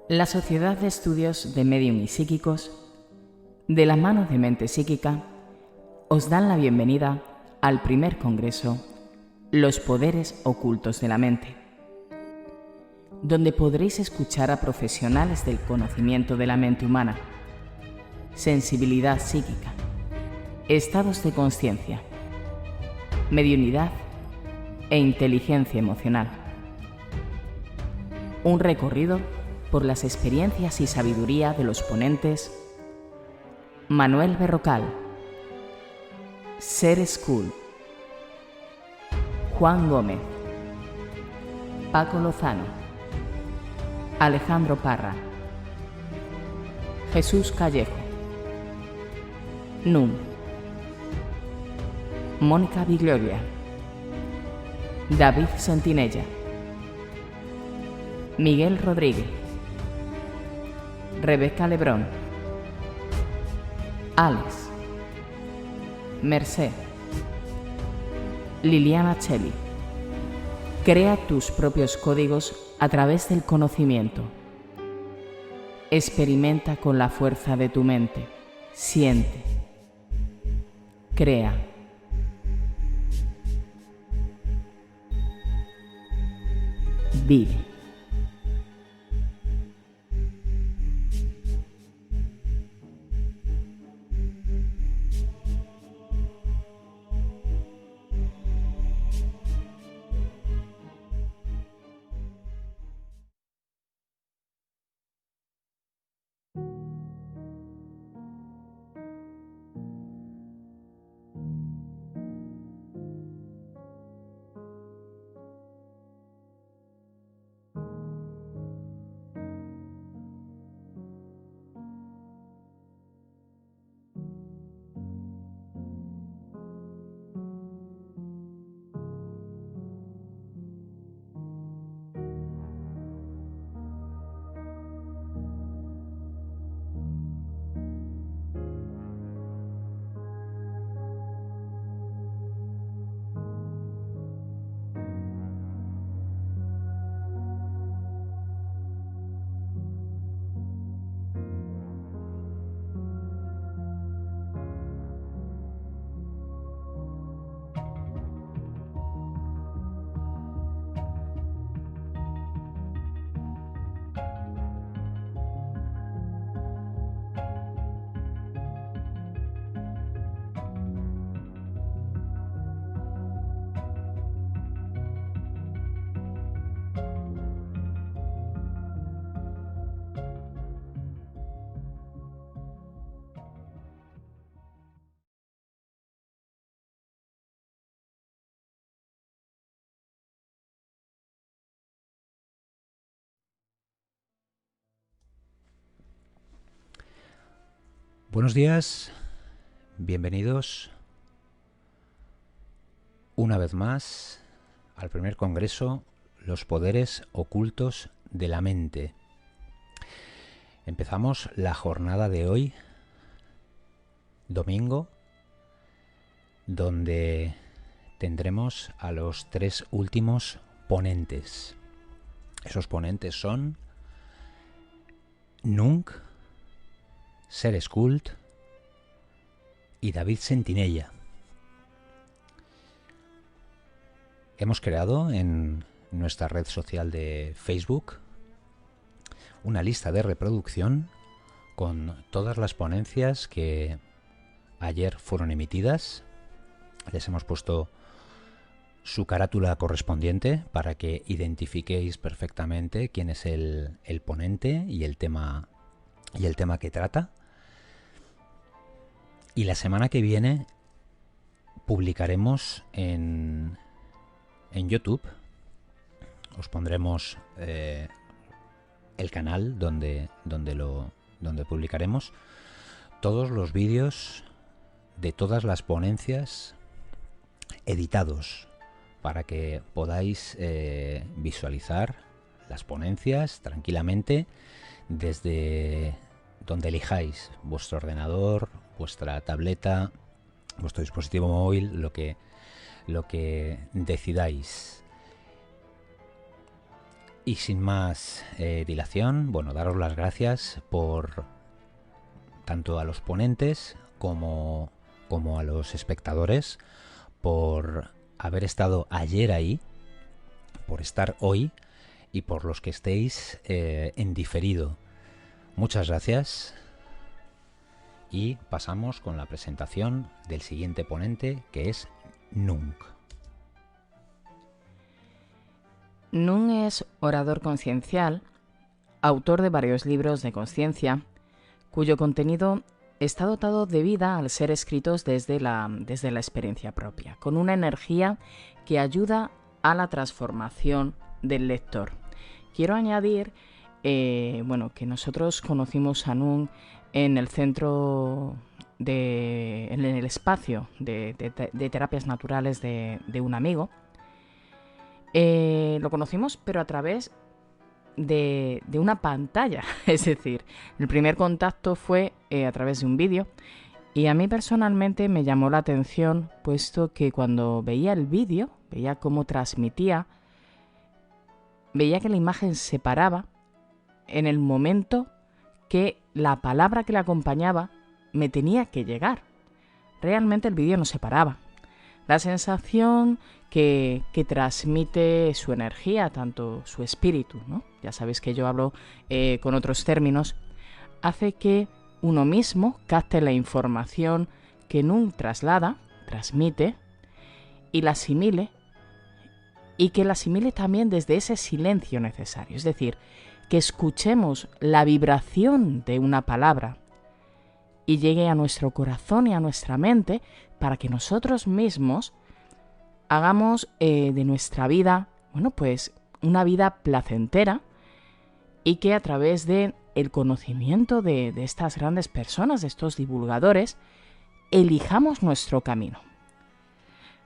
La Sociedad de Estudios de Medium y Psíquicos, de la mano de Mente Psíquica, os dan la bienvenida al primer congreso Los Poderes Ocultos de la Mente, donde podréis escuchar a profesionales del conocimiento de la mente humana, sensibilidad psíquica, estados de consciencia, mediunidad e inteligencia emocional. Un recorrido por las experiencias y sabiduría de los ponentes Manuel Berrocal, Ser School, Juan Gómez, Paco Lozano, Alejandro Parra, Jesús Callejo, Nun, Mónica Vigloria, David Sentinella, Miguel Rodríguez, Rebeca Lebrón, Alex, Merced, Liliana Cheli. Crea tus propios códigos a través del conocimiento. Experimenta con la fuerza de tu mente. Siente. Crea. Vive. Buenos días, bienvenidos una vez más al primer congreso Los Poderes Ocultos de la Mente. Empezamos la jornada de hoy, domingo, donde tendremos a los tres últimos ponentes. Esos ponentes son Nunk, Ser School y David Sentinella. Hemos creado en nuestra red social de Facebook una lista de reproducción con todas las ponencias que ayer fueron emitidas. Les hemos puesto su carátula correspondiente para que identifiquéis perfectamente quién es el ponente y el tema que trata. Y la semana que viene publicaremos en YouTube, os pondremos el canal donde publicaremos todos los vídeos de todas las ponencias editados para que podáis visualizar las ponencias tranquilamente desde donde elijáis, vuestro ordenador, vuestra tableta, vuestro dispositivo móvil, lo que decidáis. Y sin más dilación, bueno, daros las gracias por tanto a los ponentes como a los espectadores por haber estado ayer ahí, por estar hoy y por los que estéis en diferido. Muchas gracias y pasamos con la presentación del siguiente ponente, que es Nung. Nung es orador conciencial, autor de varios libros de conciencia, cuyo contenido está dotado de vida al ser escritos desde la experiencia propia, con una energía que ayuda a la transformación del lector. Quiero añadir que nosotros conocimos a Nung en el centro en el espacio de terapias naturales de un amigo. Lo conocimos, pero a través de una pantalla, es decir, el primer contacto fue a través de un vídeo, y a mí personalmente me llamó la atención, puesto que cuando veía el vídeo, veía cómo transmitía, veía que la imagen se paraba en el momento que la palabra que le acompañaba me tenía que llegar. Realmente el vídeo no se paraba. La sensación que transmite su energía, tanto su espíritu, ¿no? Ya sabéis que yo hablo con otros términos, hace que uno mismo capte la información que Nung transmite, y la asimile, y que la asimile también desde ese silencio necesario. Es decir, que escuchemos la vibración de una palabra y llegue a nuestro corazón y a nuestra mente, para que nosotros mismos hagamos de nuestra vida, una vida placentera, y que a través de el conocimiento de estas grandes personas, de estos divulgadores, elijamos nuestro camino.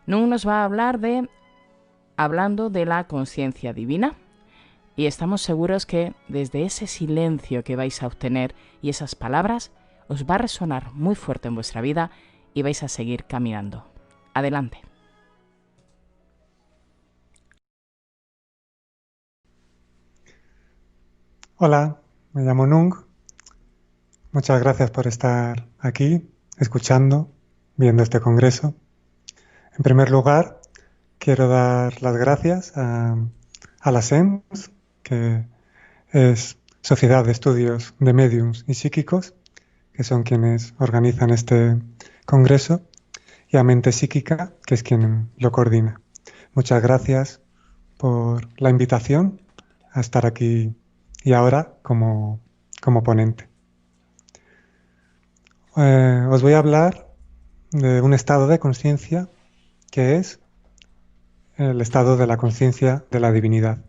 Nung nos va a hablar hablando de la conciencia divina, y estamos seguros que desde ese silencio que vais a obtener y esas palabras os va a resonar muy fuerte en vuestra vida y vais a seguir caminando. Adelante. Hola, me llamo Nung. Muchas gracias por estar aquí, escuchando, viendo este congreso. En primer lugar, quiero dar las gracias a la SEMS, que es Sociedad de Estudios de Médiums y Psíquicos, que son quienes organizan este congreso, y a Mente Psíquica, que es quien lo coordina. Muchas gracias por la invitación a estar aquí y ahora como ponente. Os voy a hablar de un estado de conciencia que es el estado de la conciencia de la divinidad,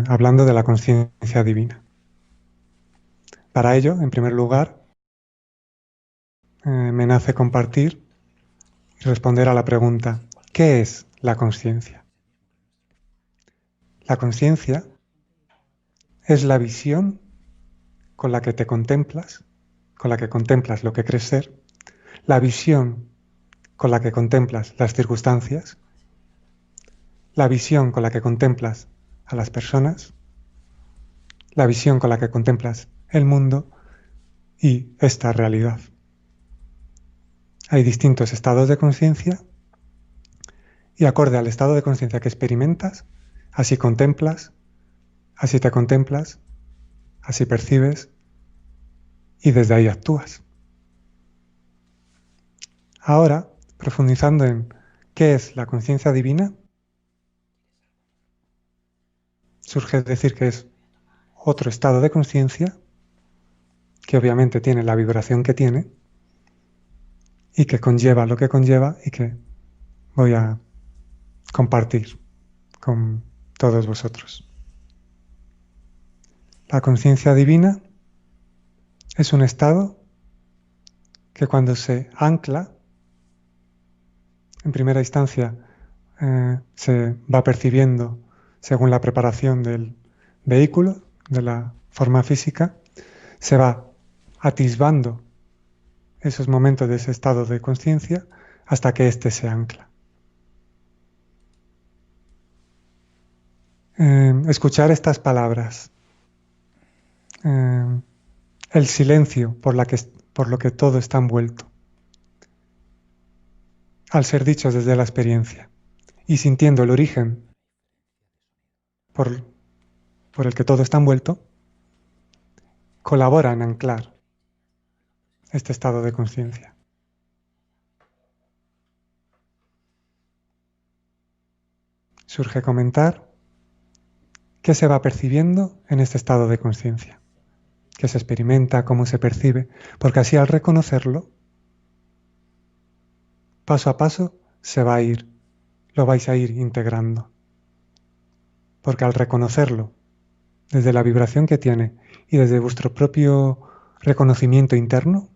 hablando de la conciencia divina. Para ello, en primer lugar, me nace compartir y responder a la pregunta: ¿qué es la conciencia? La conciencia es la visión con la que te contemplas, con la que contemplas lo que crees ser, la visión con la que contemplas las circunstancias, la visión con la que contemplas a las personas, la visión con la que contemplas el mundo y esta realidad. Hay distintos estados de conciencia, y acorde al estado de conciencia que experimentas, así contemplas, así te contemplas, así percibes, y desde ahí actúas. Ahora, profundizando en qué es la conciencia divina, surge decir que es otro estado de conciencia que obviamente tiene la vibración que tiene y que conlleva lo que conlleva, y que voy a compartir con todos vosotros. La conciencia divina es un estado que, cuando se ancla, en primera instancia se va percibiendo según la preparación del vehículo, de la forma física, se va atisbando esos momentos de ese estado de conciencia hasta que éste se ancla. escuchar estas palabras. El silencio por lo que todo está envuelto. Al ser dichos desde la experiencia y sintiendo el origen por el que todo está envuelto, colabora en anclar este estado de conciencia. Surge comentar qué se va percibiendo en este estado de conciencia, qué se experimenta, cómo se percibe, porque así al reconocerlo, paso a paso lo vais a ir integrando. Porque al reconocerlo desde la vibración que tiene y desde vuestro propio reconocimiento interno,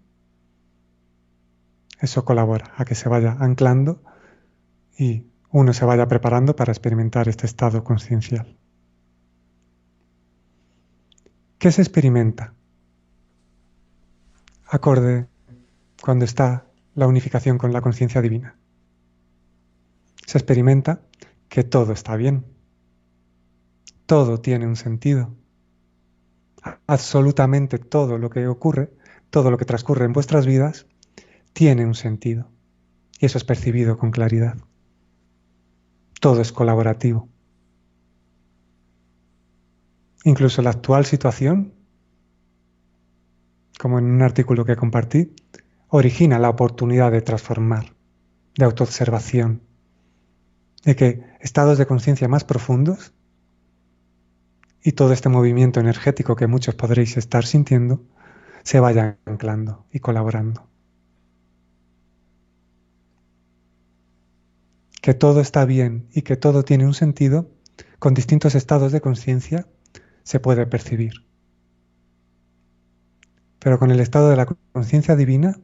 eso colabora a que se vaya anclando y uno se vaya preparando para experimentar este estado consciencial. ¿Qué se experimenta? Acorde cuando está la unificación con la conciencia divina. Se experimenta que todo está bien. Todo tiene un sentido. Absolutamente todo lo que ocurre, todo lo que transcurre en vuestras vidas, tiene un sentido. Y eso es percibido con claridad. Todo es colaborativo. Incluso la actual situación, como en un artículo que compartí, origina la oportunidad de transformar, de autoobservación, de que estados de conciencia más profundos y todo este movimiento energético que muchos podréis estar sintiendo se vaya anclando y colaborando. Que todo está bien y que todo tiene un sentido, con distintos estados de conciencia se puede percibir. Pero con el estado de la conciencia divina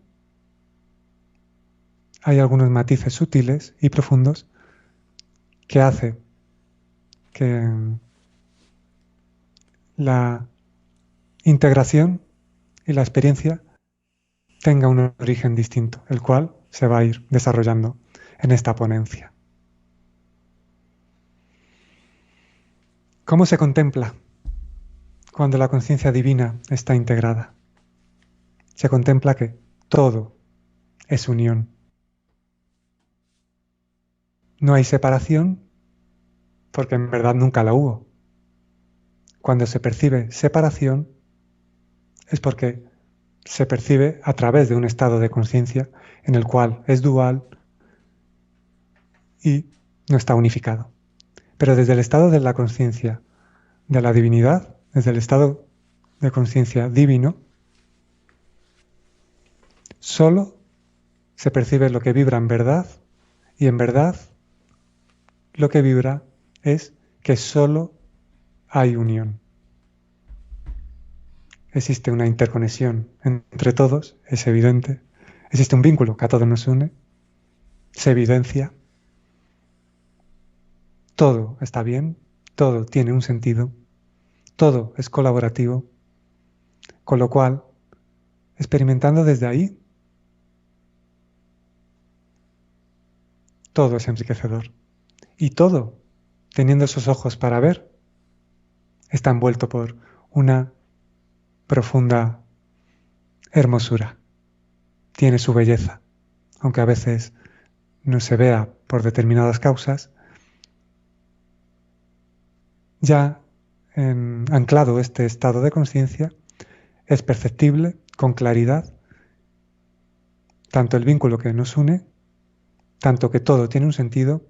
hay algunos matices sutiles y profundos que hace que la integración y la experiencia tenga un origen distinto, el cual se va a ir desarrollando en esta ponencia. ¿Cómo se contempla cuando la conciencia divina está integrada? Se contempla que todo es unión. No hay separación porque en verdad nunca la hubo. Cuando se percibe separación es porque se percibe a través de un estado de conciencia en el cual es dual y no está unificado. Pero desde el estado de la conciencia de la divinidad, desde el estado de conciencia divino, solo se percibe lo que vibra en verdad, y en verdad lo que vibra es que solo hay unión. Existe una interconexión entre todos, es evidente. Existe un vínculo que a todos nos une, se evidencia. Todo está bien, todo tiene un sentido, todo es colaborativo, con lo cual, experimentando desde ahí, todo es enriquecedor. Y todo, teniendo esos ojos para ver, está envuelto por una profunda hermosura. Tiene su belleza, aunque a veces no se vea por determinadas causas. Ya anclado este estado de conciencia, es perceptible con claridad tanto el vínculo que nos une, tanto que todo tiene un sentido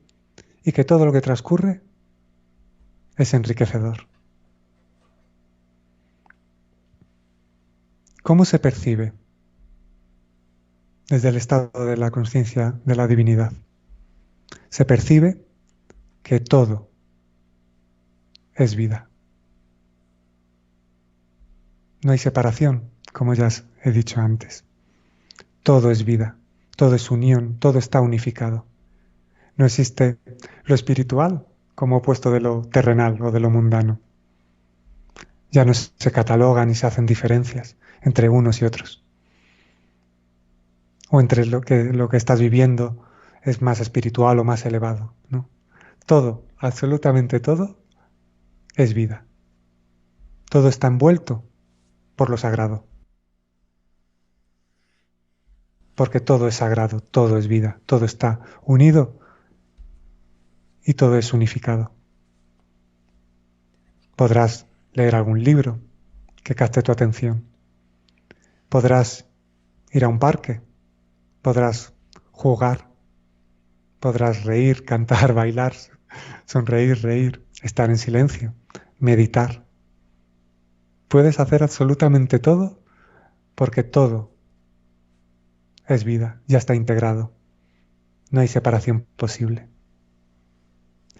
y que todo lo que transcurre es enriquecedor. ¿Cómo se percibe desde el estado de la conciencia de la divinidad? Se percibe que todo es vida. No hay separación, como ya os he dicho antes. Todo es vida, todo es unión, todo está unificado. No existe lo espiritual como opuesto de lo terrenal o de lo mundano. Ya no se catalogan ni se hacen diferencias entre unos y otros. O entre lo que estás viviendo es más espiritual o más elevado, ¿no? Todo, absolutamente todo, es vida. Todo está envuelto por lo sagrado. Porque todo es sagrado, todo es vida, todo está unido y todo es unificado. Podrás leer algún libro que capte tu atención. Podrás ir a un parque. Podrás jugar. Podrás reír, cantar, bailar, sonreír, reír, estar en silencio, meditar. Puedes hacer absolutamente todo porque todo es vida, ya está integrado. No hay separación posible.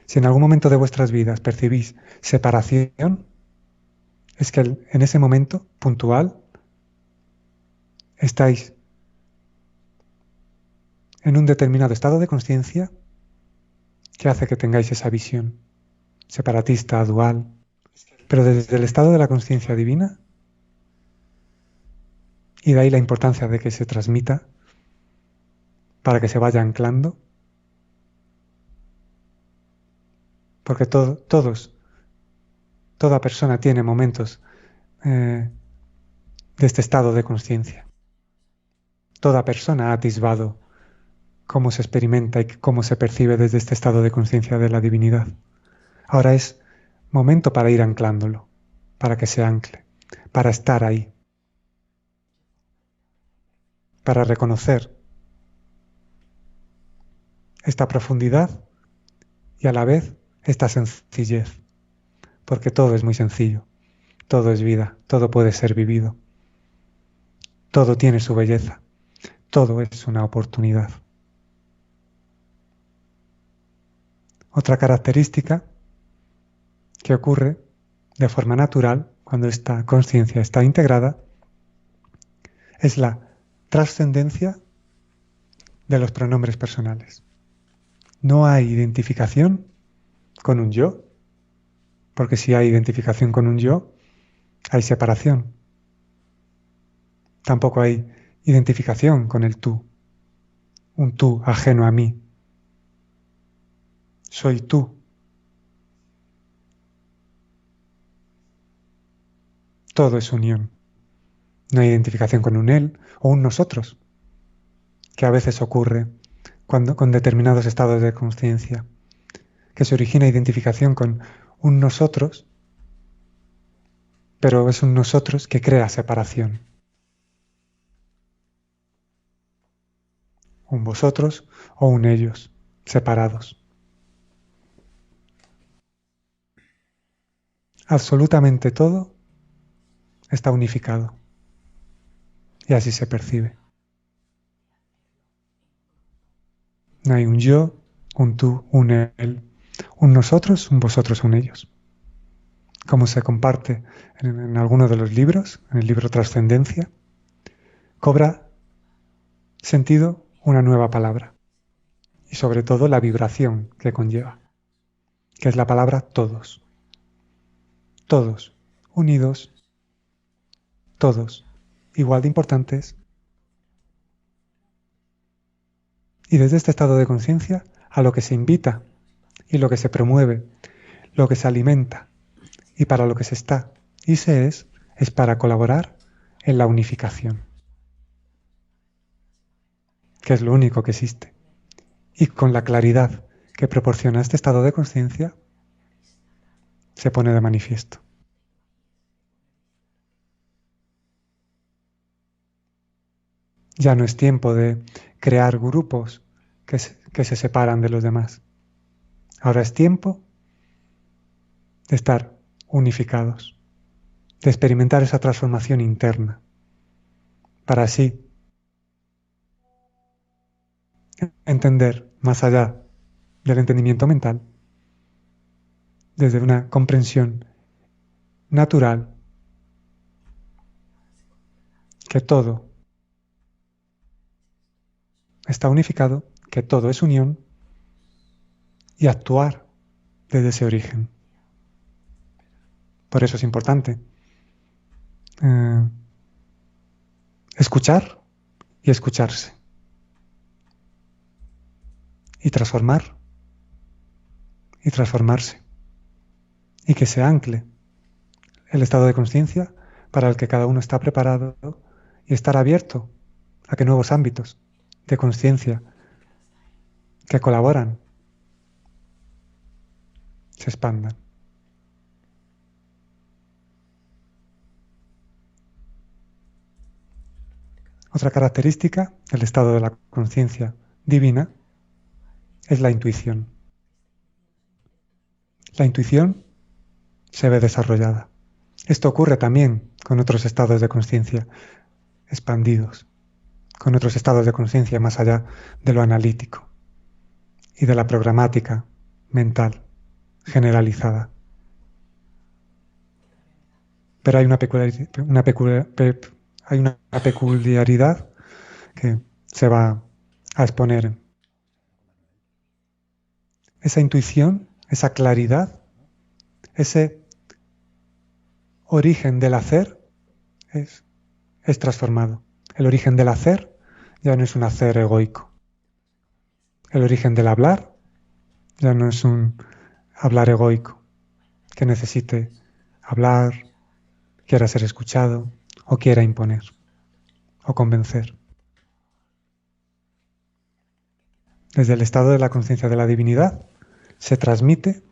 Si en algún momento de vuestras vidas percibís separación, es que en ese momento puntual estáis en un determinado estado de conciencia que hace que tengáis esa visión separatista, dual. Pero desde el estado de la conciencia divina, y de ahí la importancia de que se transmita para que se vaya anclando, porque toda persona tiene momentos de este estado de conciencia. Toda persona ha atisbado cómo se experimenta y cómo se percibe desde este estado de conciencia de la divinidad. Ahora es momento para ir anclándolo, para que se ancle, para estar ahí, para reconocer esta profundidad y a la vez esta sencillez, porque todo es muy sencillo, todo es vida, todo puede ser vivido, todo tiene su belleza, todo es una oportunidad. Otra característica que ocurre de forma natural cuando esta conciencia está integrada es la trascendencia de los pronombres personales. No hay identificación con un yo, porque si hay identificación con un yo, hay separación. Tampoco hay identificación con el tú, un tú ajeno a mí. Soy tú. Todo es unión. No hay identificación con un él o un nosotros, que a veces ocurre con determinados estados de conciencia, que se origina identificación con un nosotros, pero es un nosotros que crea separación. Un vosotros o un ellos, separados. Absolutamente todo está unificado y así se percibe. No hay un yo, un tú, un él, un nosotros, un vosotros, un ellos. Como se comparte en alguno de los libros, en el libro Trascendencia, cobra sentido una nueva palabra y sobre todo la vibración que conlleva, que es la palabra todos. Todos unidos, todos igual de importantes. Y desde este estado de conciencia, a lo que se invita y lo que se promueve, lo que se alimenta y para lo que se está y se es para colaborar en la unificación, que es lo único que existe. Y con la claridad que proporciona este estado de conciencia, se pone de manifiesto. Ya no es tiempo de crear grupos que se separan de los demás. Ahora es tiempo de estar unificados, de experimentar esa transformación interna, para así entender más allá del entendimiento mental, desde una comprensión natural, que todo está unificado, que todo es unión, y actuar desde ese origen. Por eso es importante escuchar y escucharse. Y transformar y transformarse. y que se ancle el estado de conciencia para el que cada uno está preparado y estar abierto a que nuevos ámbitos de conciencia que colaboran se expandan. Otra característica del estado de la conciencia divina es la intuición. La intuición se ve desarrollada. Esto ocurre también con otros estados de conciencia expandidos, con otros estados de conciencia más allá de lo analítico y de la programática mental generalizada. Pero hay una peculiaridad que se va a exponer. Esa intuición, esa claridad, ese origen del hacer es transformado. El origen del hacer ya no es un hacer egoico. El origen del hablar ya no es un hablar egoico que necesite hablar, quiera ser escuchado o quiera imponer o convencer. Desde el estado de la conciencia de la divinidad se transmite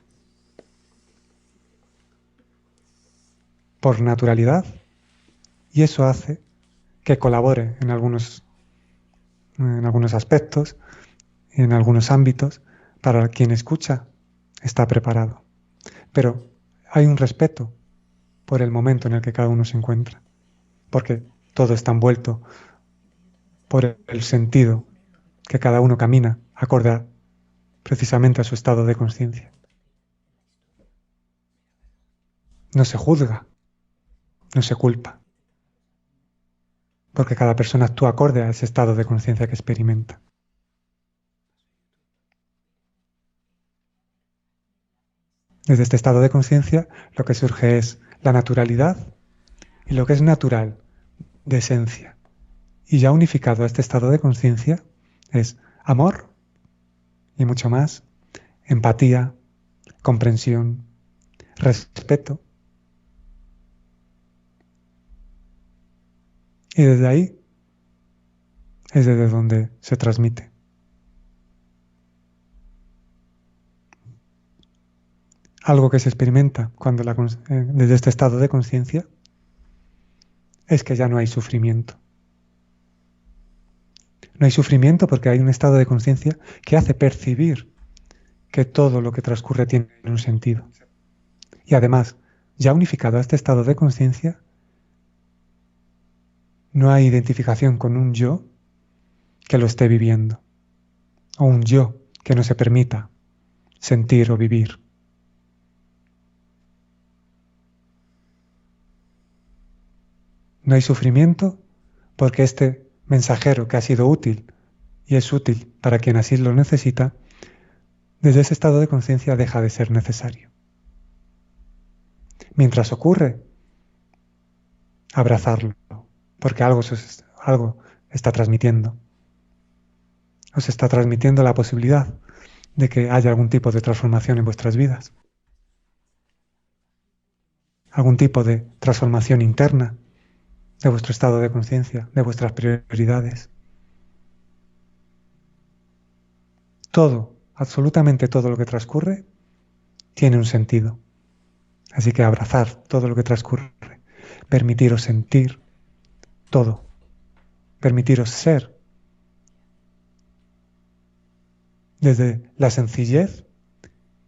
por naturalidad y eso hace que colabore en algunos aspectos, en algunos ámbitos, para quien escucha está preparado. Pero hay un respeto por el momento en el que cada uno se encuentra, porque todo está envuelto por el sentido que cada uno camina acorde precisamente a su estado de conciencia. No se juzga, no se culpa, porque cada persona actúa acorde a ese estado de conciencia que experimenta. Desde este estado de conciencia lo que surge es la naturalidad y lo que es natural de esencia. Y ya unificado a este estado de conciencia es amor y mucho más, empatía, comprensión, respeto. Y desde ahí es desde donde se transmite. Algo que se experimenta cuando desde este estado de conciencia es que ya no hay sufrimiento. No hay sufrimiento porque hay un estado de conciencia que hace percibir que todo lo que transcurre tiene un sentido. Y además, ya unificado a este estado de conciencia, no hay identificación con un yo que lo esté viviendo, o un yo que no se permita sentir o vivir. No hay sufrimiento porque este mensajero que ha sido útil y es útil para quien así lo necesita, desde ese estado de conciencia deja de ser necesario. Mientras ocurre, abrazarlo, porque algo está transmitiendo. Os está transmitiendo la posibilidad de que haya algún tipo de transformación en vuestras vidas. Algún tipo de transformación interna de vuestro estado de conciencia, de vuestras prioridades. Todo, absolutamente todo lo que transcurre, tiene un sentido. Así que abrazar todo lo que transcurre, permitiros sentir todo, permitiros ser desde la sencillez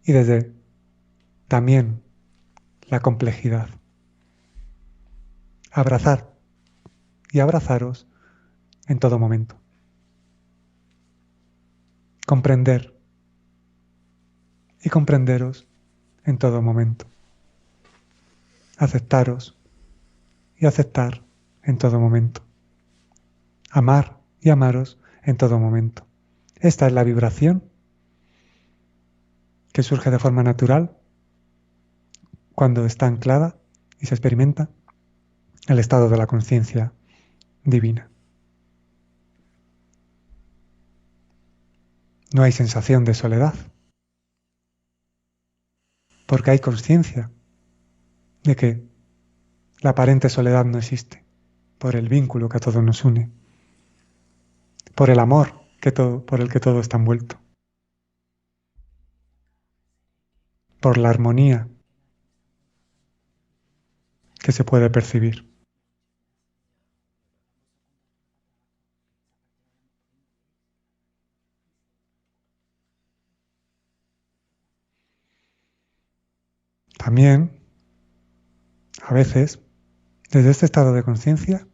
y desde también la complejidad. Abrazar y abrazaros en todo momento. Comprender y comprenderos en todo momento. Aceptaros y aceptar en todo momento. Amar y amaros en todo momento. Esta es la vibración que surge de forma natural cuando está anclada y se experimenta el estado de la conciencia divina. No hay sensación de soledad, porque hay conciencia de que la aparente soledad no existe, por el vínculo que a todos nos une, por el amor por el que todo está envuelto, por la armonía que se puede percibir. También, a veces, desde este estado de conciencia,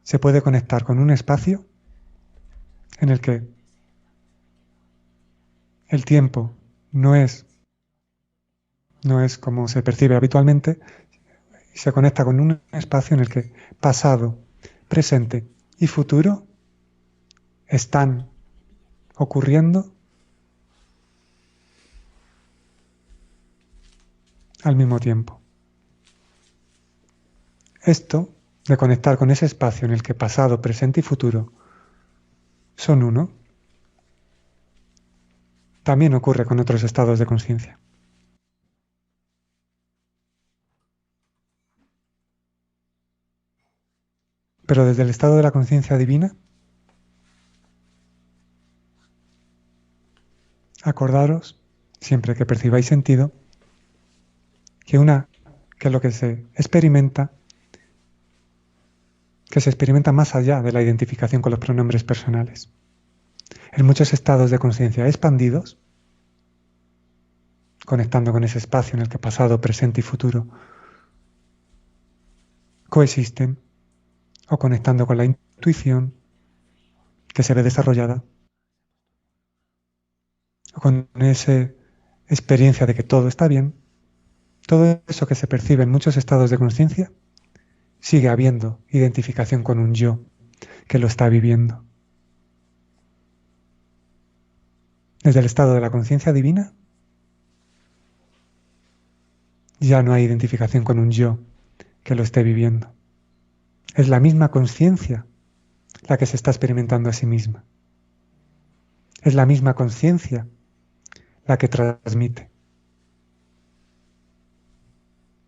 se puede conectar con un espacio en el que el tiempo no es como se percibe habitualmente, y se conecta con un espacio en el que pasado, presente y futuro están ocurriendo al mismo tiempo. Esto de conectar con ese espacio en el que pasado, presente y futuro son uno, también ocurre con otros estados de conciencia. Pero desde el estado de la conciencia divina, acordaros, siempre que percibáis sentido, que lo que se experimenta más allá de la identificación con los pronombres personales. En muchos estados de conciencia expandidos, conectando con ese espacio en el que pasado, presente y futuro coexisten, o conectando con la intuición que se ve desarrollada, o con esa experiencia de que todo está bien, todo eso que se percibe en muchos estados de conciencia, sigue habiendo identificación con un yo que lo está viviendo. Desde el estado de la conciencia divina, ya no hay identificación con un yo que lo esté viviendo. Es la misma conciencia la que se está experimentando a sí misma. Es la misma conciencia la que transmite.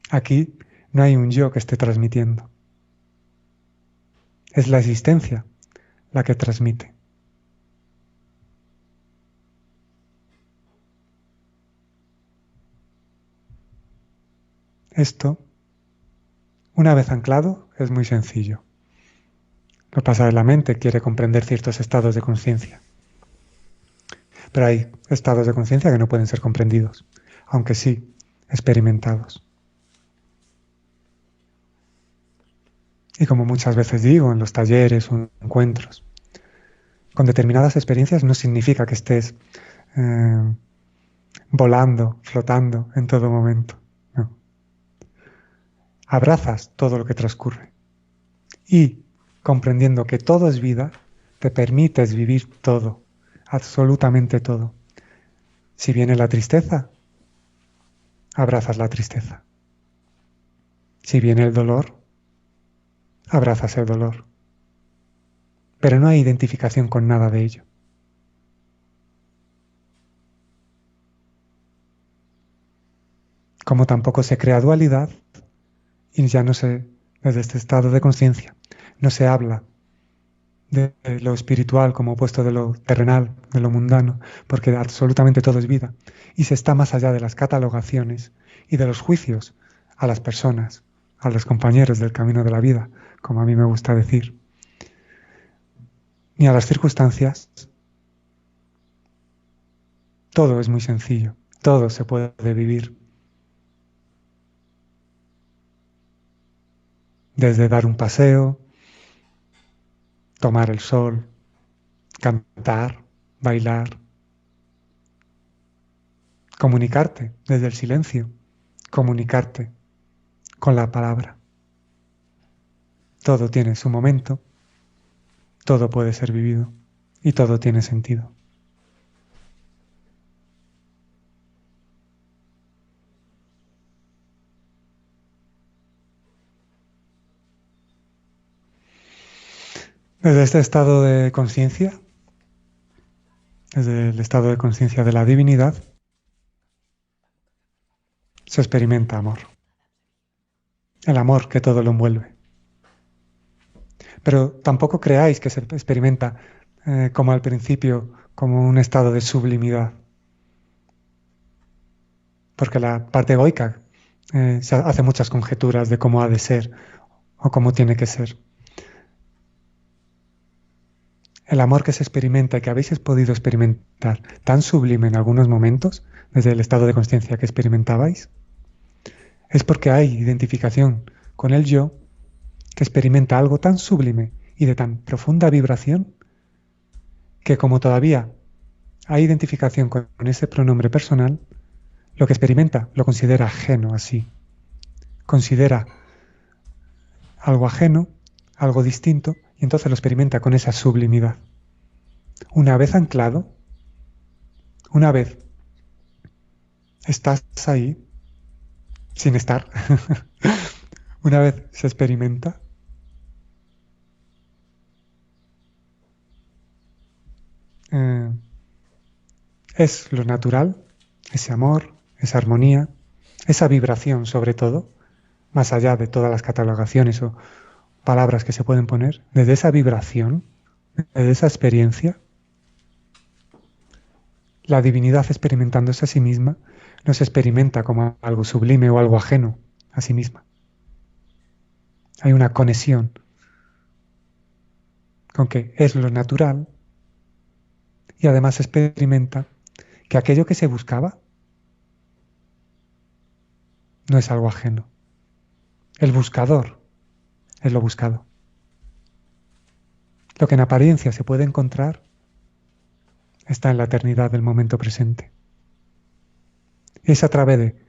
Aquí no hay un yo que esté transmitiendo. Es la existencia la que transmite. Esto, una vez anclado, es muy sencillo. Lo que pasa es que la mente quiere comprender ciertos estados de conciencia. Pero hay estados de conciencia que no pueden ser comprendidos, aunque sí experimentados. Y como muchas veces digo en los talleres o encuentros, con determinadas experiencias no significa que estés volando, flotando en todo momento. No. Abrazas todo lo que transcurre. Y comprendiendo que todo es vida, te permites vivir todo, absolutamente todo. Si viene la tristeza, abrazas la tristeza. Si viene el dolor, abrazas el dolor. Pero no hay identificación con nada de ello. Como tampoco se crea dualidad, y ya no se, desde este estado de conciencia, no se habla de lo espiritual como opuesto de lo terrenal, de lo mundano, porque absolutamente todo es vida. Y se está más allá de las catalogaciones y de los juicios a las personas, a los compañeros del camino de la vida, como a mí me gusta decir, ni a las circunstancias. Todo es muy sencillo, todo se puede vivir. Desde dar un paseo, tomar el sol, cantar, bailar, comunicarte desde el silencio, comunicarte con la palabra. Todo tiene su momento, todo puede ser vivido y todo tiene sentido. Desde este estado de conciencia, desde el estado de conciencia de la divinidad, se experimenta amor. el amor que todo lo envuelve. Pero tampoco creáis que se experimenta como al principio, como un estado de sublimidad. Porque la parte egoica se hace muchas conjeturas de cómo ha de ser o cómo tiene que ser. El amor que se experimenta y que habéis podido experimentar tan sublime en algunos momentos, desde el estado de conciencia que experimentabais, es porque hay identificación con el yo que experimenta algo tan sublime y de tan profunda vibración que como todavía hay identificación con ese pronombre personal, lo que experimenta lo considera ajeno a sí. Considera algo ajeno, algo distinto, y entonces lo experimenta con esa sublimidad. Una vez anclado, una vez estás ahí, sin estar, una vez se experimenta, es lo natural, ese amor, esa armonía, esa vibración sobre todo, más allá de todas las catalogaciones o palabras que se pueden poner, desde esa vibración, desde esa experiencia, la divinidad experimentándose a sí misma no se experimenta como algo sublime o algo ajeno a sí misma. Hay una conexión con que es lo natural y además se experimenta que aquello que se buscaba no es algo ajeno. El buscador es lo buscado. Lo que en apariencia se puede encontrar está en la eternidad del momento presente. Es a través de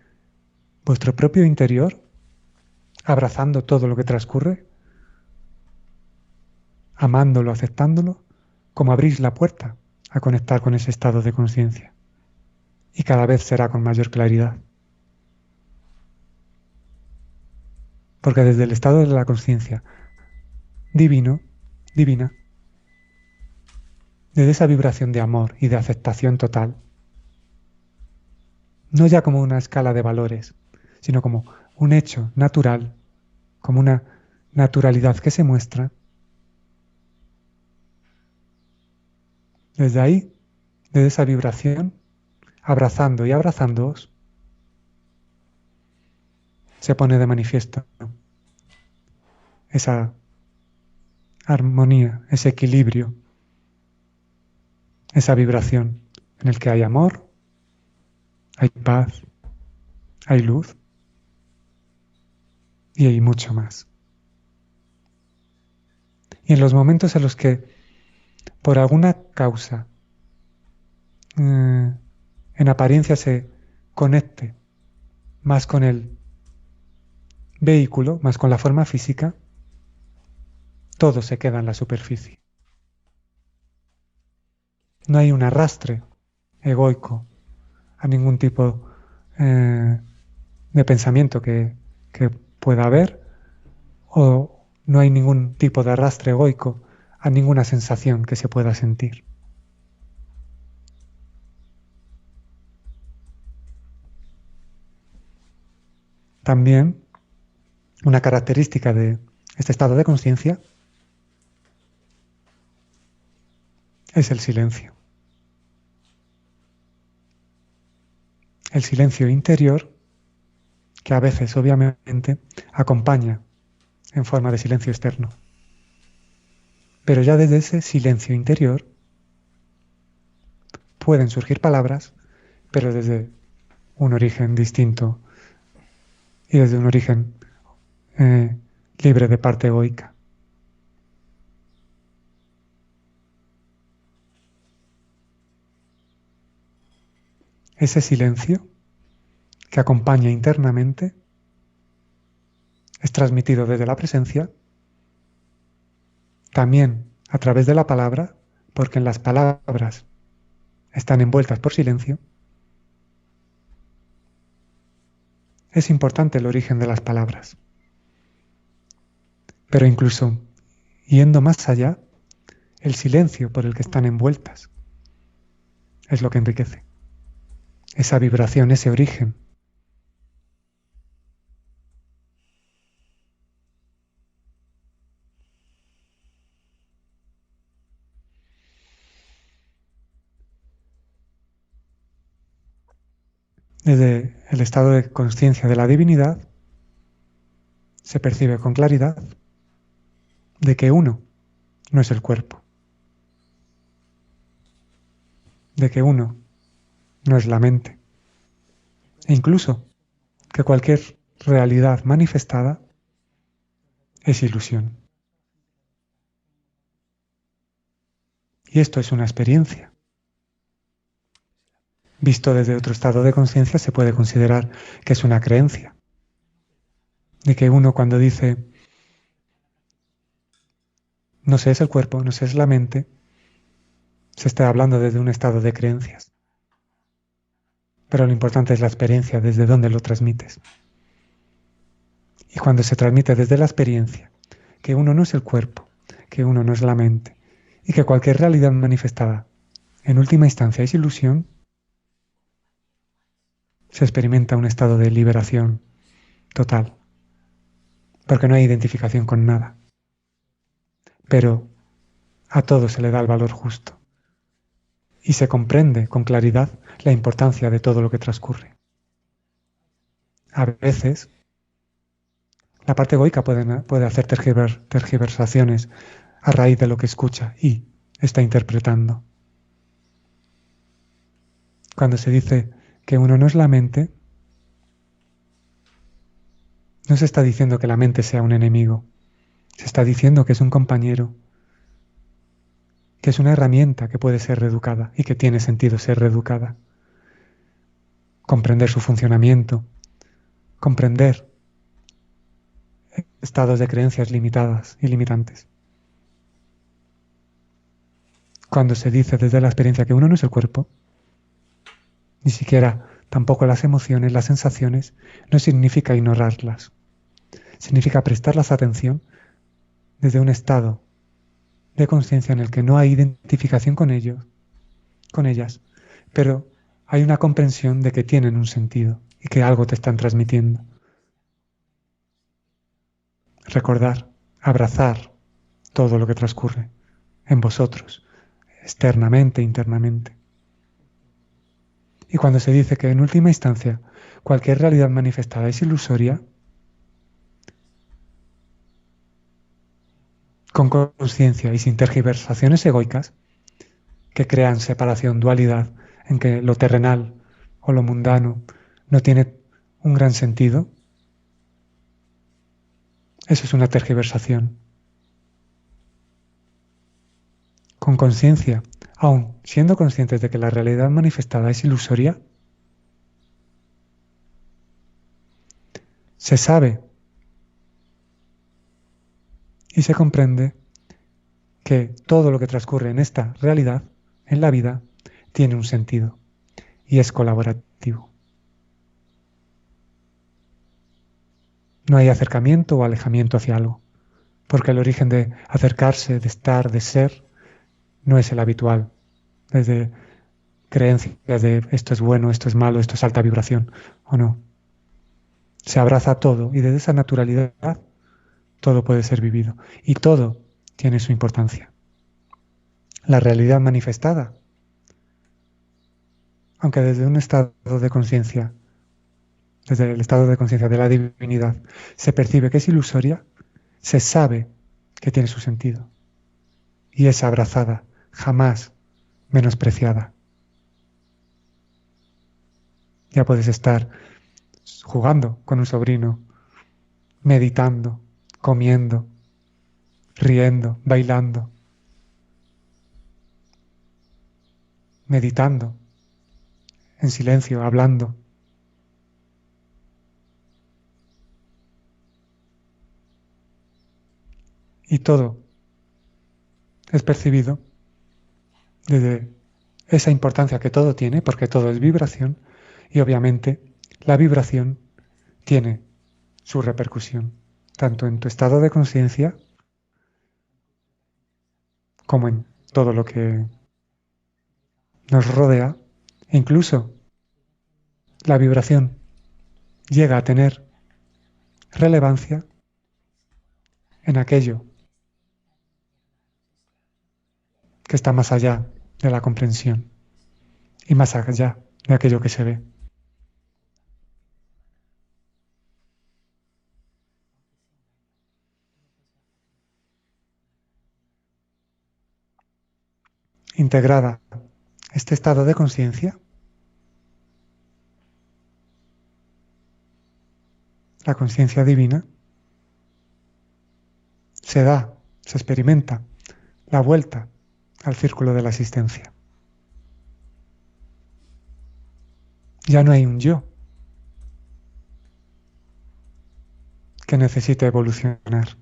vuestro propio interior, abrazando todo lo que transcurre, amándolo, aceptándolo, como abrís la puerta a conectar con ese estado de conciencia. Y cada vez será con mayor claridad. Porque desde el estado de la conciencia divina, desde esa vibración de amor y de aceptación total, no ya como una escala de valores, sino como un hecho natural, como una naturalidad que se muestra, desde ahí, desde esa vibración, abrazando y abrazándoos, se pone de manifiesto esa armonía, ese equilibrio, esa vibración en el que hay amor, hay paz, hay luz y hay mucho más. Y en los momentos en los que por alguna causa en apariencia se conecte más con el vehículo, más con la forma física, todo se queda en la superficie. No hay un arrastre egoico a ningún tipo de pensamiento que pueda haber, o no hay ningún tipo de arrastre egoico a ninguna sensación que se pueda sentir. También una característica de este estado de conciencia es el silencio. El silencio interior, que a veces obviamente acompaña en forma de silencio externo. Pero ya desde ese silencio interior pueden surgir palabras, pero desde un origen distinto y desde un origen libre de parte egoica. Ese silencio que acompaña internamente es transmitido desde la presencia, también a través de la palabra, porque en las palabras están envueltas por silencio. Es importante el origen de las palabras. Pero incluso yendo más allá, el silencio por el que están envueltas es lo que enriquece. Esa vibración, ese origen. desde el estado de conciencia de la divinidad, se percibe con claridad de que uno no es el cuerpo, de que uno no es la mente, e incluso que cualquier realidad manifestada es ilusión. Y esto es una experiencia. Visto desde otro estado de conciencia, se puede considerar que es una creencia. De que uno, cuando dice no sé es el cuerpo, no sé es la mente, se está hablando desde un estado de creencias. Pero lo importante es la experiencia, desde dónde lo transmites. Y cuando se transmite desde la experiencia, que uno no es el cuerpo, que uno no es la mente, y que cualquier realidad manifestada en última instancia es ilusión, se experimenta un estado de liberación total, porque no hay identificación con nada. Pero a todo se le da el valor justo y se comprende con claridad la importancia de todo lo que transcurre. A veces, la parte egoica puede hacer tergiversaciones a raíz de lo que escucha y está interpretando. Cuando se dice que uno no es la mente, no se está diciendo que la mente sea un enemigo, se está diciendo que es un compañero, que es una herramienta que puede ser reeducada y que tiene sentido ser reeducada. Comprender su funcionamiento, comprender estados de creencias limitadas y limitantes. Cuando se dice desde la experiencia que uno no es el cuerpo, ni siquiera tampoco las emociones, las sensaciones, no significa ignorarlas. Significa prestarlas atención desde un estado de conciencia en el que no hay identificación con ellas, pero hay una comprensión de que tienen un sentido y que algo te están transmitiendo. Recordar, abrazar todo lo que transcurre en vosotros, externamente, internamente. Y cuando se dice que en última instancia cualquier realidad manifestada es ilusoria, con conciencia y sin tergiversaciones egoicas que crean separación, dualidad, en que lo terrenal o lo mundano no tiene un gran sentido, eso es una tergiversación. Con conciencia, aun siendo conscientes de que la realidad manifestada es ilusoria, se sabe y se comprende que todo lo que transcurre en esta realidad, en la vida, tiene un sentido y es colaborativo. No hay acercamiento o alejamiento hacia algo, porque el origen de acercarse, de estar, de ser, no es el habitual, desde creencias de esto es bueno, esto es malo, esto es alta vibración, o no. Se abraza todo y desde esa naturalidad todo puede ser vivido y todo tiene su importancia. La realidad manifestada, aunque desde un estado de conciencia, desde el estado de conciencia de la divinidad, se percibe que es ilusoria, se sabe que tiene su sentido y es abrazada, jamás menospreciada. Ya puedes estar jugando con un sobrino, meditando, comiendo, riendo, bailando, meditando, en silencio, hablando. Y todo es percibido desde esa importancia que todo tiene, porque todo es vibración, y obviamente la vibración tiene su repercusión, tanto en tu estado de conciencia como en todo lo que nos rodea, e incluso la vibración llega a tener relevancia en aquello que está más allá de la comprensión y más allá de aquello que se ve. integrada este estado de conciencia, la conciencia divina, se experimenta la vuelta al círculo de la existencia. Ya no hay un yo que necesite evolucionar.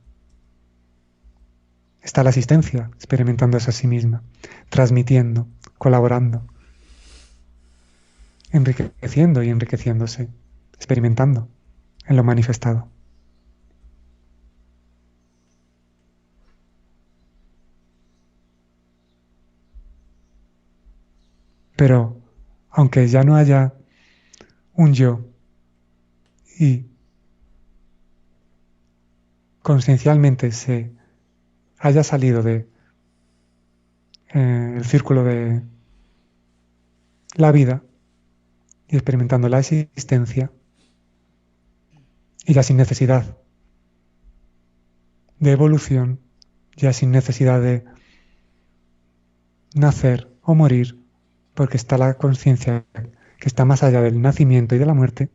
Está la existencia experimentándose a sí misma, transmitiendo, colaborando, enriqueciendo y enriqueciéndose, experimentando en lo manifestado. Pero, aunque ya no haya un yo y consciencialmente se haya salido de el círculo de la vida y experimentando la existencia y ya sin necesidad de evolución, ya sin necesidad de nacer o morir, porque está la conciencia que está más allá del nacimiento y de la muerte,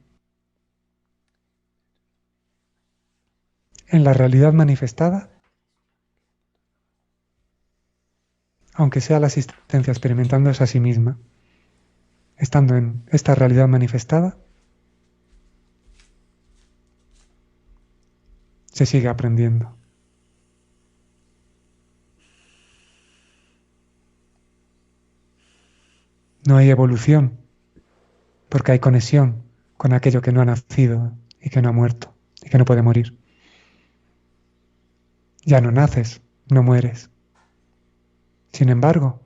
en la realidad manifestada, aunque sea la existencia experimentándose a sí misma, estando en esta realidad manifestada, se sigue aprendiendo. No hay evolución, porque hay conexión con aquello que no ha nacido y que no ha muerto y que no puede morir. Ya no naces, no mueres. Sin embargo,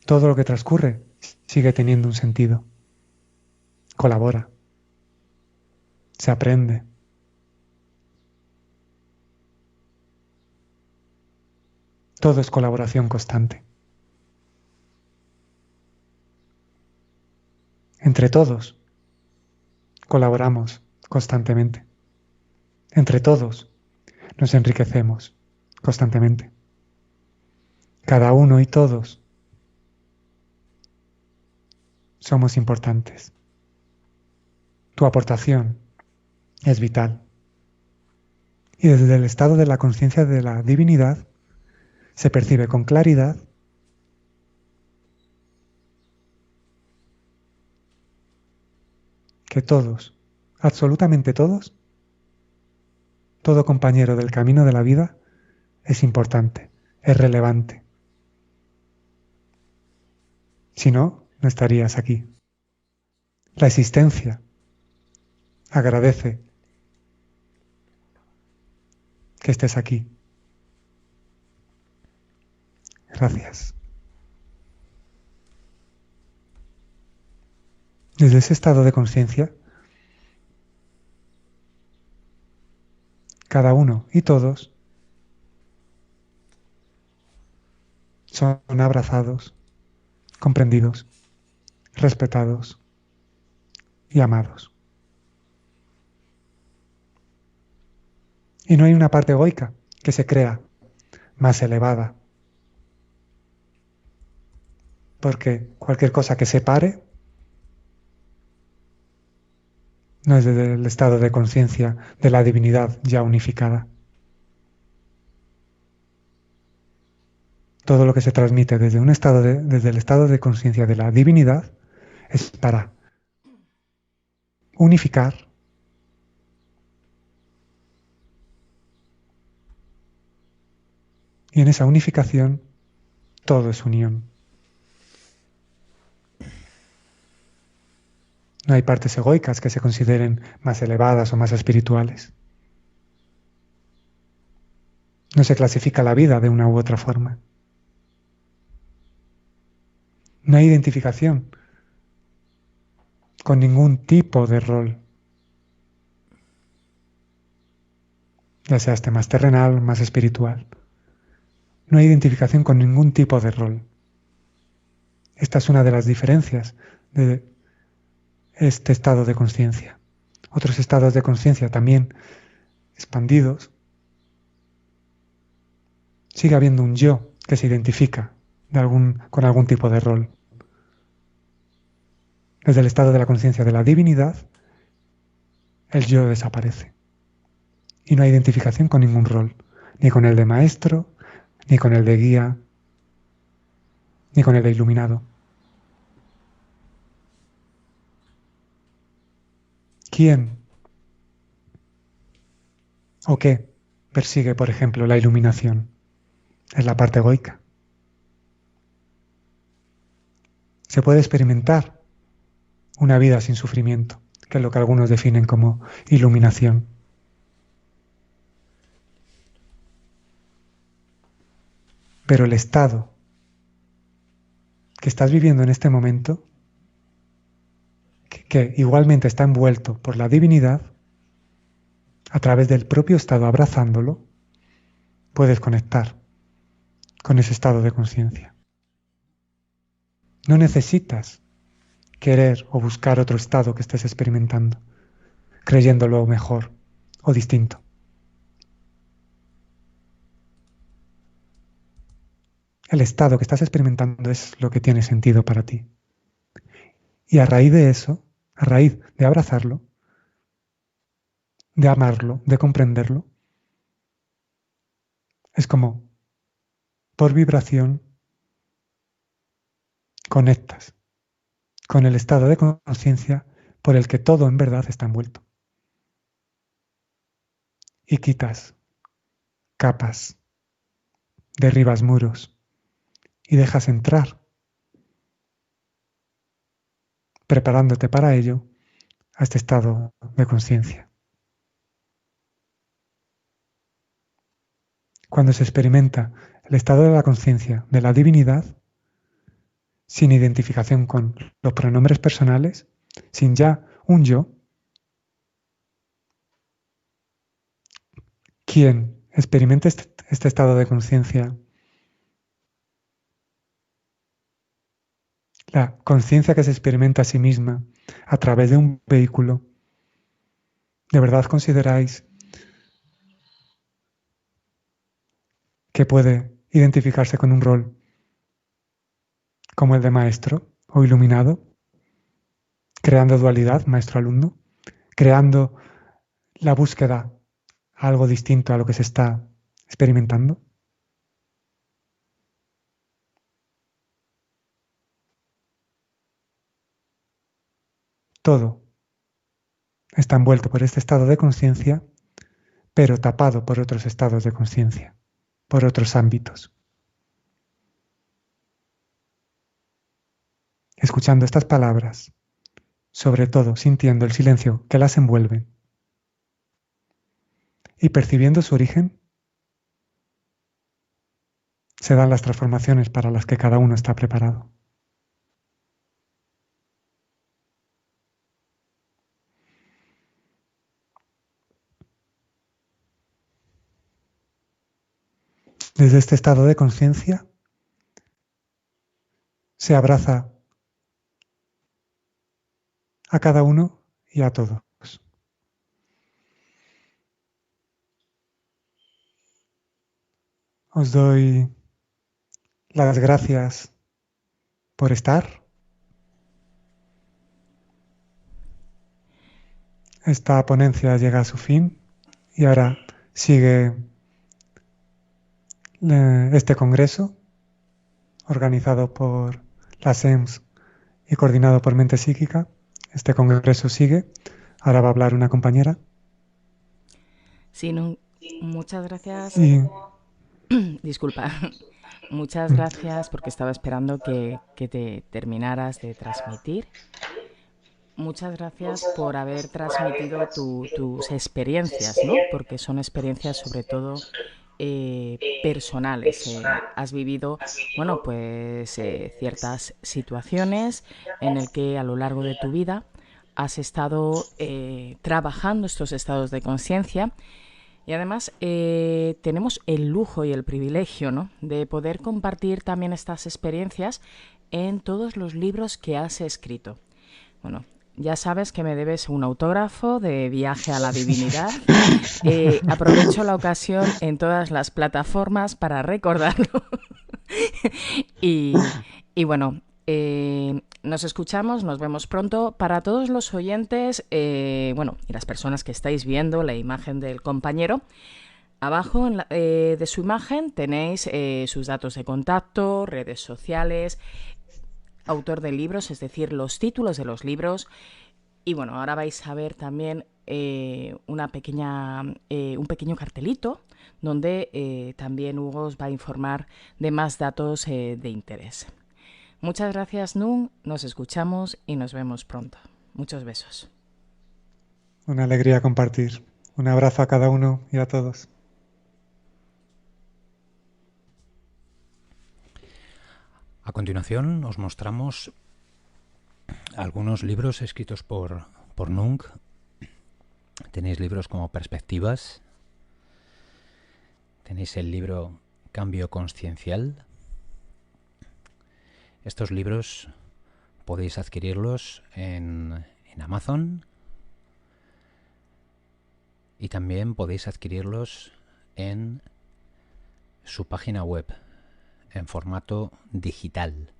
todo lo que transcurre sigue teniendo un sentido. Colabora. Se aprende. Todo es colaboración constante. Entre todos colaboramos constantemente. Entre todos nos enriquecemos constantemente. Cada uno y todos somos importantes. Tu aportación es vital. Y desde el estado de la conciencia de la divinidad se percibe con claridad que todos, absolutamente todos, todo compañero del camino de la vida es importante, es relevante. Si no, no estarías aquí. La existencia agradece que estés aquí. Gracias. Desde ese estado de conciencia, cada uno y todos son abrazados, comprendidos, respetados y amados. Y no hay una parte egoica que se crea más elevada, porque cualquier cosa que separe no es desde el estado de conciencia de la divinidad ya unificada. Todo lo que se transmite desde desde el estado de conciencia de la divinidad es para unificar y en esa unificación todo es unión. No hay partes egoicas que se consideren más elevadas o más espirituales. No se clasifica la vida de una u otra forma. No hay identificación con ningún tipo de rol, ya sea este más terrenal, más espiritual. No hay identificación con ningún tipo de rol. Esta es una de las diferencias de este estado de conciencia. Otros estados de conciencia también expandidos, sigue habiendo un yo que se identifica con algún tipo de rol. Desde el estado de la conciencia de la divinidad, el yo desaparece. Y no hay identificación con ningún rol, ni con el de maestro, ni con el de guía, ni con el de iluminado. ¿Quién o qué persigue, por ejemplo, la iluminación? Es la parte egoica. Se puede experimentar una vida sin sufrimiento, que es lo que algunos definen como iluminación. Pero el estado que estás viviendo en este momento, que igualmente está envuelto por la divinidad, a través del propio estado abrazándolo, puedes conectar con ese estado de conciencia. No necesitas querer o buscar otro estado que estés experimentando, creyéndolo mejor o distinto. El estado que estás experimentando es lo que tiene sentido para ti. Y a raíz de eso, a raíz de abrazarlo, de amarlo, de comprenderlo, es como por vibración conectas con el estado de conciencia por el que todo en verdad está envuelto. Y quitas capas, derribas muros y dejas entrar, preparándote para ello a este estado de conciencia. Cuando se experimenta el estado de la conciencia de la divinidad, sin identificación con los pronombres personales, sin ya un yo, quien experimente este estado de conciencia, la conciencia que se experimenta a sí misma a través de un vehículo, ¿de verdad consideráis que puede identificarse con un rol como el de maestro o iluminado, creando dualidad, maestro-alumno, creando la búsqueda a algo distinto a lo que se está experimentando? Todo está envuelto por este estado de conciencia, pero tapado por otros estados de conciencia, por otros ámbitos. Escuchando estas palabras, sobre todo sintiendo el silencio que las envuelve y percibiendo su origen, se dan las transformaciones para las que cada uno está preparado. Desde este estado de conciencia se abraza a cada uno y a todos. Os doy las gracias por estar. Esta ponencia llega a su fin y ahora sigue este congreso organizado por la SEMS y coordinado por Mente Psíquica. Este congreso sigue. Ahora va a hablar una compañera. Sí, no, muchas gracias. Y Disculpa. Muchas gracias porque estaba esperando que te terminaras de transmitir. Muchas gracias por haber transmitido tus experiencias, ¿no? Porque son experiencias sobre todo personales. Has vivido, bueno, pues ciertas situaciones en el que a lo largo de tu vida has estado trabajando estos estados de conciencia. Y además tenemos el lujo y el privilegio, ¿no?, de poder compartir también estas experiencias en todos los libros que has escrito. Bueno, ya sabes que me debes un autógrafo de Viaje a la Divinidad. Aprovecho la ocasión en todas las plataformas para recordarlo. y, y bueno, nos escuchamos, nos vemos pronto. Para todos los oyentes, bueno, y las personas que estáis viendo la imagen del compañero, abajo de su imagen tenéis sus datos de contacto, redes sociales, autor de libros, es decir, los títulos de los libros. Y bueno, ahora vais a ver también un pequeño cartelito donde también Hugo os va a informar de más datos de interés. Muchas gracias, Nun. Nos escuchamos y nos vemos pronto. Muchos besos. Una alegría compartir. Un abrazo a cada uno y a todos. A continuación os mostramos algunos libros escritos por Nung. Tenéis libros como Perspectivas, tenéis el libro Cambio Consciencial. Estos libros podéis adquirirlos en Amazon y también podéis adquirirlos en su página web en formato digital.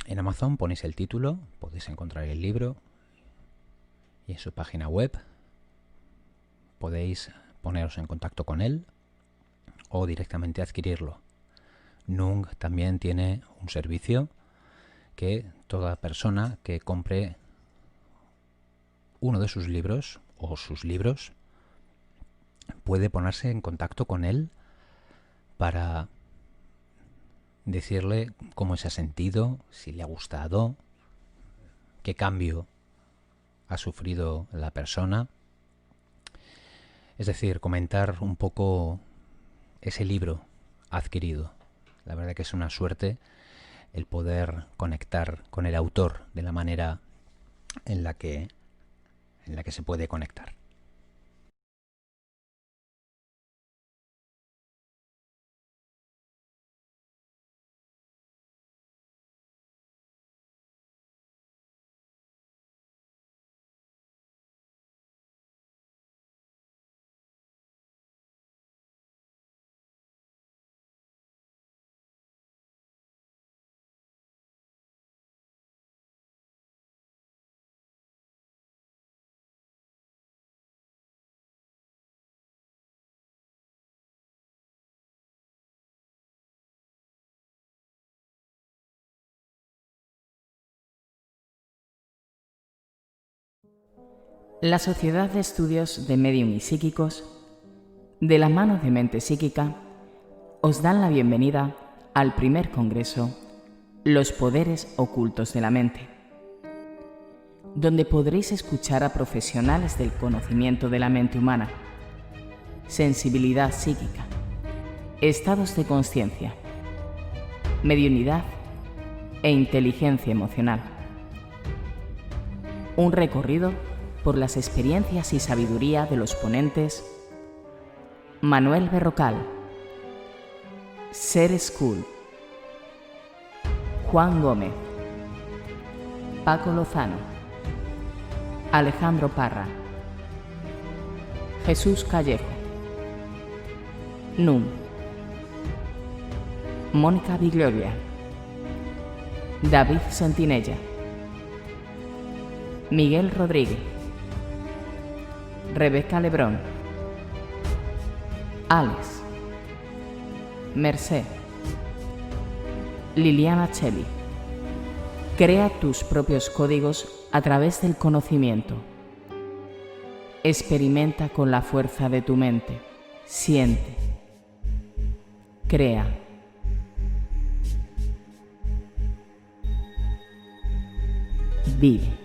En Amazon ponéis el título, podéis encontrar el libro y en su página web podéis poneros en contacto con él o directamente adquirirlo. Nung también tiene un servicio que toda persona que compre uno de sus libros o sus libros puede ponerse en contacto con él para decirle cómo se ha sentido, si le ha gustado, qué cambio ha sufrido la persona. Es decir, comentar un poco ese libro adquirido. La verdad que es una suerte el poder conectar con el autor de la manera en la que se puede conectar. La Sociedad de Estudios de Medium y Psíquicos, de la mano de Mente Psíquica, os dan la bienvenida al primer congreso Los Poderes Ocultos de la Mente, donde podréis escuchar a profesionales del conocimiento de la mente humana, sensibilidad psíquica, estados de consciencia, mediunidad e inteligencia emocional. Un recorrido por las experiencias y sabiduría de los ponentes Manuel Berrocal, Ser School, Juan Gómez, Paco Lozano, Alejandro Parra, Jesús Callejo, Nun, Mónica Vigloria, David Sentinella, Miguel Rodríguez, Rebeca Lebrón, Alex, Merced, Liliana Cheli. Crea tus propios códigos a través del conocimiento. Experimenta con la fuerza de tu mente. Siente. Crea. Vive.